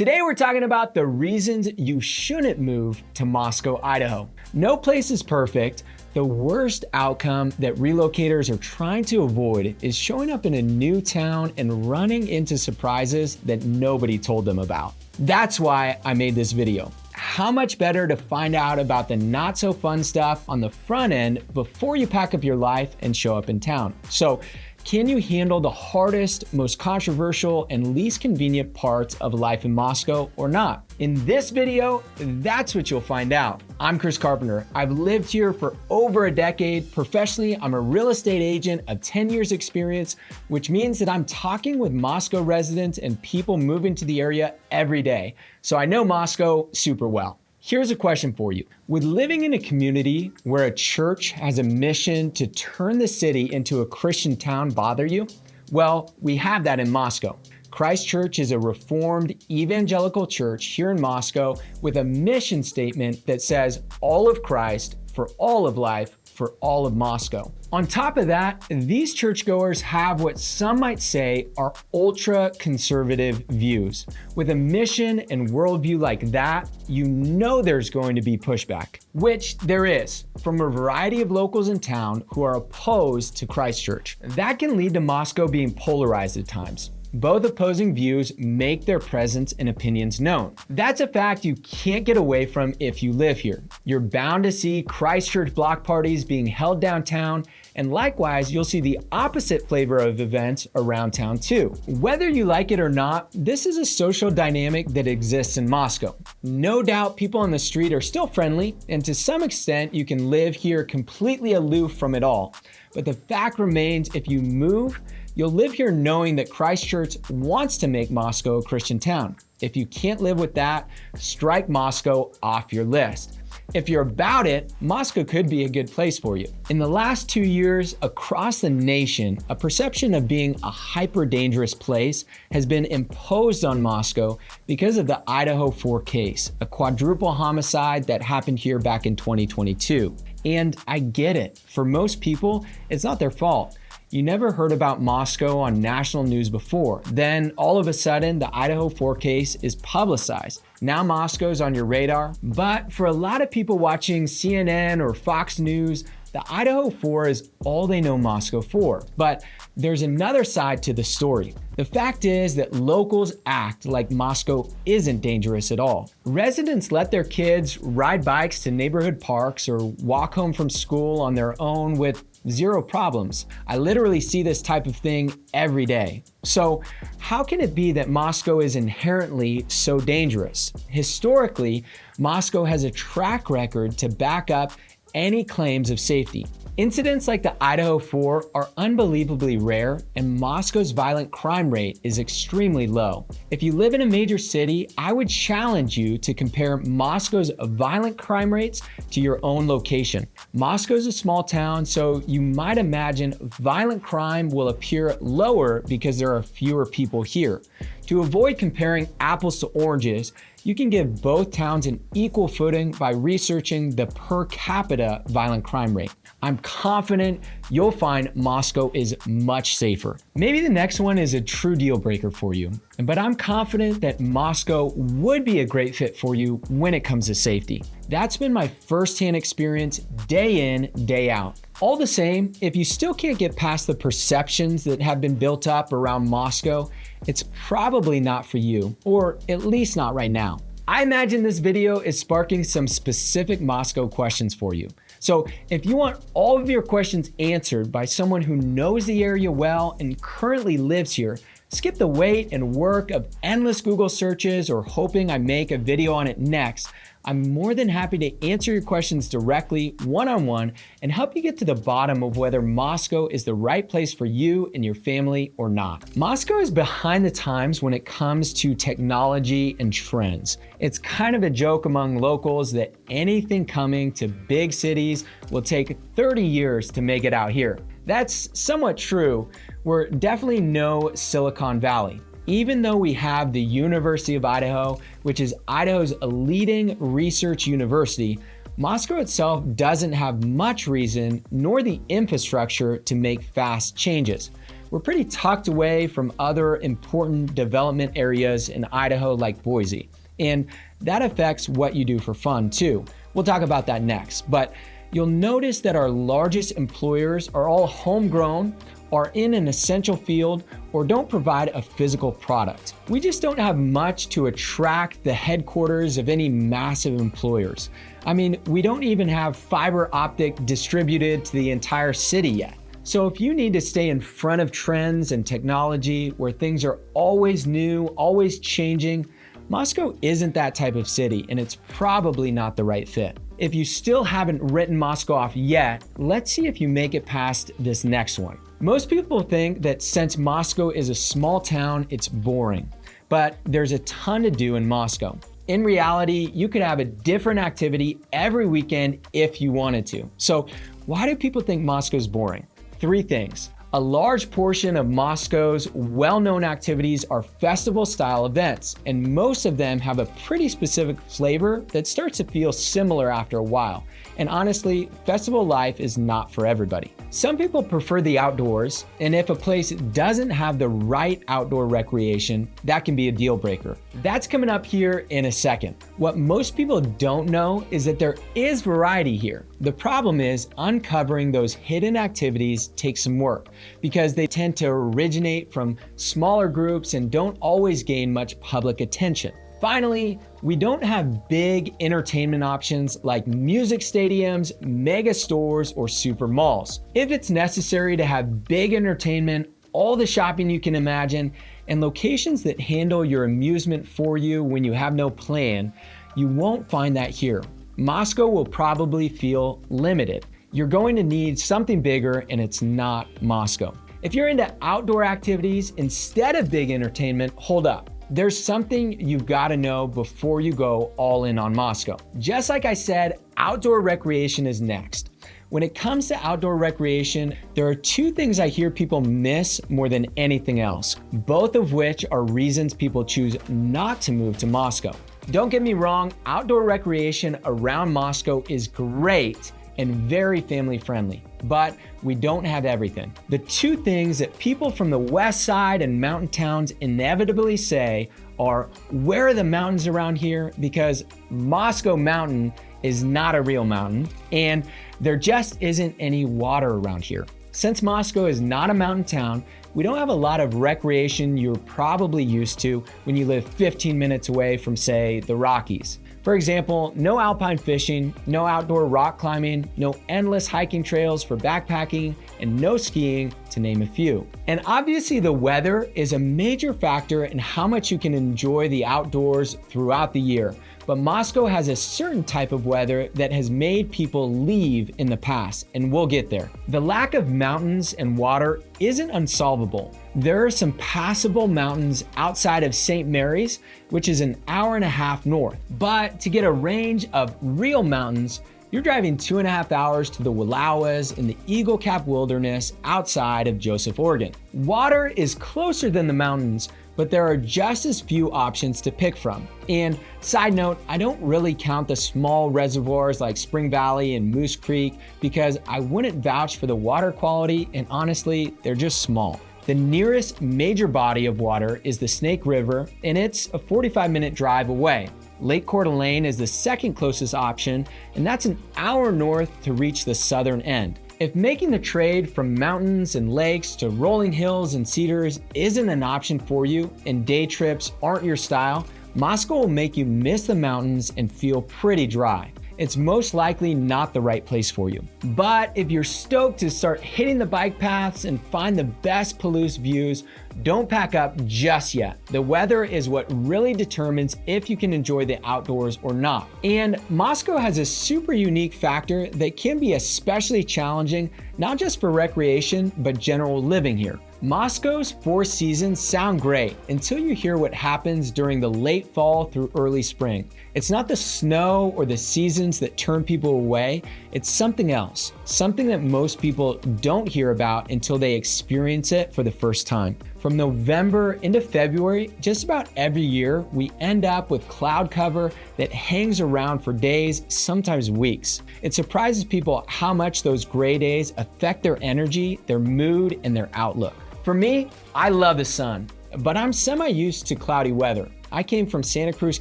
Today we're talking about the reasons you shouldn't move to Moscow, Idaho. No place is perfect. The worst outcome that relocators are trying to avoid is showing up in a new town and running into surprises that nobody told them about. That's why I made this video. How much better to find out about the not so fun stuff on the front end before you pack up your life and show up in town. So, can you handle the hardest, most controversial, and least convenient parts of life in Moscow or not? In this video, that's what you'll find out. I'm Chris Carpenter. I've lived here for over a decade. Professionally, I'm a real estate agent of 10 years experience, which means that I'm talking with Moscow residents and people moving to the area every day. So I know Moscow super well. Here's a question for you. Would living in a community where a church has a mission to turn the city into a Christian town bother you? Well, we have that in Moscow. Christ Church is a reformed evangelical church here in Moscow with a mission statement that says all of Christ for all of life for all of Moscow. On top of that, these churchgoers have what some might say are ultra-conservative views. With a mission and worldview like that, you know there's going to be pushback, which there is, from a variety of locals in town who are opposed to Christ Church. That can lead to Moscow being polarized at times. Both opposing views make their presence and opinions known. That's a fact you can't get away from if you live here. You're bound to see Christ Church block parties being held downtown, and likewise, you'll see the opposite flavor of events around town too. Whether you like it or not, this is a social dynamic that exists in Moscow. No doubt people on the street are still friendly, and to some extent, you can live here completely aloof from it all. But the fact remains, if you move, you'll live here knowing that Christ Church wants to make Moscow a Christian town. If you can't live with that, strike Moscow off your list. If you're about it, Moscow could be a good place for you. In the last 2 years, across the nation, a perception of being a hyper-dangerous place has been imposed on Moscow because of the Idaho 4 case, a quadruple homicide that happened here back in 2022. And I get it. For most people, it's not their fault. You never heard about Moscow on national news before. Then all of a sudden, the Idaho 4 case is publicized. Now Moscow's on your radar. But for a lot of people watching CNN or Fox News, the Idaho 4 is all they know Moscow for. But there's another side to the story. The fact is that locals act like Moscow isn't dangerous at all. Residents let their kids ride bikes to neighborhood parks or walk home from school on their own with zero problems. I literally see this type of thing every day. So how can it be that Moscow is inherently so dangerous? Historically, Moscow has a track record to back up any claims of safety. Incidents like the Idaho 4 are unbelievably rare, and Moscow's violent crime rate is extremely low. If you live in a major city, I would challenge you to compare Moscow's violent crime rates to your own location. Moscow's a small town, so you might imagine violent crime will appear lower because there are fewer people here. To avoid comparing apples to oranges, you can give both towns an equal footing by researching the per capita violent crime rate. I'm confident you'll find Moscow is much safer. Maybe the next one is a true deal breaker for you, but I'm confident that Moscow would be a great fit for you when it comes to safety. That's been my firsthand experience day in, day out. All the same, if you still can't get past the perceptions that have been built up around Moscow, it's probably not for you, or at least not right now. I imagine this video is sparking some specific Moscow questions for you. So if you want all of your questions answered by someone who knows the area well and currently lives here, skip the wait and work of endless Google searches or hoping I make a video on it next. I'm more than happy to answer your questions directly, one-on-one, and help you get to the bottom of whether Moscow is the right place for you and your family or not. Moscow is behind the times when it comes to technology and trends. It's kind of a joke among locals that anything coming to big cities will take 30 years to make it out here. That's somewhat true. We're definitely no Silicon Valley. Even though we have the University of Idaho, which is Idaho's leading research university, Moscow itself doesn't have much reason nor the infrastructure to make fast changes. we're pretty tucked away from other important development areas in Idaho like Boise. And that affects what you do for fun too. We'll talk about that next, but you'll notice that our largest employers are all homegrown, are in an essential field, or don't provide a physical product. We just don't have much to attract the headquarters of any massive employers. I mean, we don't even have fiber optic distributed to the entire city yet. So if you need to stay in front of trends and technology where things are always new, always changing, Moscow isn't that type of city, and it's probably not the right fit. If you still haven't written Moscow off yet, let's see if you make it past this next one. Most people think that since Moscow is a small town, it's boring, but there's a ton to do in Moscow. In reality, you could have a different activity every weekend if you wanted to. So why do people think Moscow's boring? 3 things. A large portion of Moscow's well-known activities are festival-style events, and most of them have a pretty specific flavor that starts to feel similar after a while. And honestly, festival life is not for everybody. Some people prefer the outdoors, and if a place doesn't have the right outdoor recreation, that can be a deal breaker. That's coming up here in a second. What most people don't know is that there is variety here. The problem is uncovering those hidden activities takes some work because they tend to originate from smaller groups and don't always gain much public attention. Finally, we don't have big entertainment options like music stadiums, mega stores, or super malls. If it's necessary to have big entertainment, all the shopping you can imagine, and locations that handle your amusement for you when you have no plan, you won't find that here. Moscow will probably feel limited. You're going to need something bigger, and it's not Moscow. If you're into outdoor activities instead of big entertainment, hold up. There's something you've got to know before you go all in on Moscow. Just like I said, outdoor recreation is next. When it comes to outdoor recreation, there are 2 things I hear people miss more than anything else, both of which are reasons people choose not to move to Moscow. Don't get me wrong, outdoor recreation around Moscow is great and very family friendly, but we don't have everything. The 2 things that people from the west side and mountain towns inevitably say are, where are the mountains around here? Because Moscow Mountain is not a real mountain, and there just isn't any water around here. Since Moscow is not a mountain town, we don't have a lot of recreation you're probably used to when you live 15 minutes away from, say, the Rockies. For example, no alpine fishing, no outdoor rock climbing, no endless hiking trails for backpacking, and no skiing, to name a few. And obviously the weather is a major factor in how much you can enjoy the outdoors throughout the year. But Moscow has a certain type of weather that has made people leave in the past, and we'll get there. The lack of mountains and water isn't unsolvable. There are some passable mountains outside of St. Mary's, which is an hour-and-a-half north. But to get a range of real mountains, you're driving 2.5 hours to the Wallowas in the Eagle Cap Wilderness outside of Joseph, Oregon. Water is closer than the mountains, but there are just as few options to pick from. And side note, I don't really count the small reservoirs like Spring Valley and Moose Creek because I wouldn't vouch for the water quality, and honestly, they're just small. The nearest major body of water is the Snake River, and it's a 45-minute drive away. Lake Coeur d'Alene is the second closest option, and that's an hour north to reach the southern end. If making the trade from mountains and lakes to rolling hills and cedars isn't an option for you and day trips aren't your style, Moscow will make you miss the mountains and feel pretty dry. It's most likely not the right place for you. But if you're stoked to start hitting the bike paths and find the best Palouse views, don't pack up just yet. The weather is what really determines if you can enjoy the outdoors or not. And Moscow has a super unique factor that can be especially challenging, not just for recreation, but general living here. Moscow's 4 seasons sound great until you hear what happens during the late fall through early spring. It's not the snow or the seasons that turn people away, it's something else, something that most people don't hear about until they experience it for the first time. From November into February, just about every year, we end up with cloud cover that hangs around for days, sometimes weeks. It surprises people how much those gray days affect their energy, their mood, and their outlook. For me, I love the sun, but I'm semi-used to cloudy weather. I came from Santa Cruz,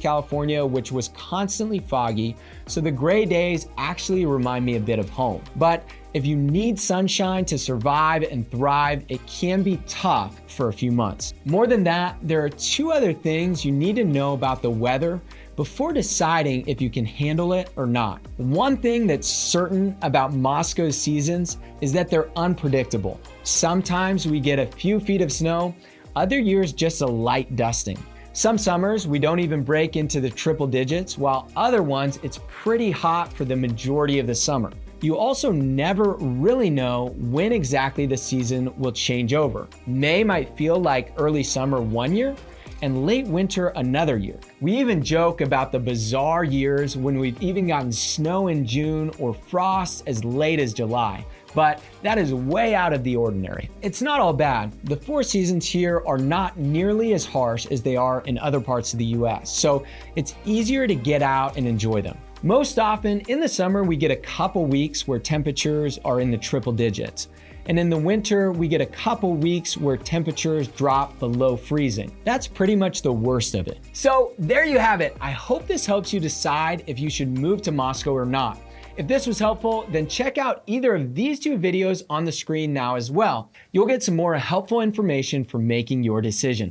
California, which was constantly foggy, so the gray days actually remind me a bit of home. But if you need sunshine to survive and thrive, it can be tough for a few months. More than that, there are two other things you need to know about the weather before deciding if you can handle it or not. One thing that's certain about Moscow's seasons is that they're unpredictable. Sometimes we get a few feet of snow, other years just a light dusting. Some summers, we don't even break into the triple digits, while other ones, it's pretty hot for the majority of the summer. You also never really know when exactly the season will change over. May might feel like early summer one year, and late winter another year. We even joke about the bizarre years when we've even gotten snow in June or frost as late as July. But that is way out of the ordinary. It's not all bad. The four seasons here are not nearly as harsh as they are in other parts of the US, so it's easier to get out and enjoy them. Most often in the summer, we get a couple weeks where temperatures are in the triple digits. And in the winter, we get a couple weeks where temperatures drop below freezing. That's pretty much the worst of it. So there you have it. I hope this helps you decide if you should move to Moscow or not. If this was helpful, then check out either of these two videos on the screen now as well. You'll get some more helpful information for making your decision.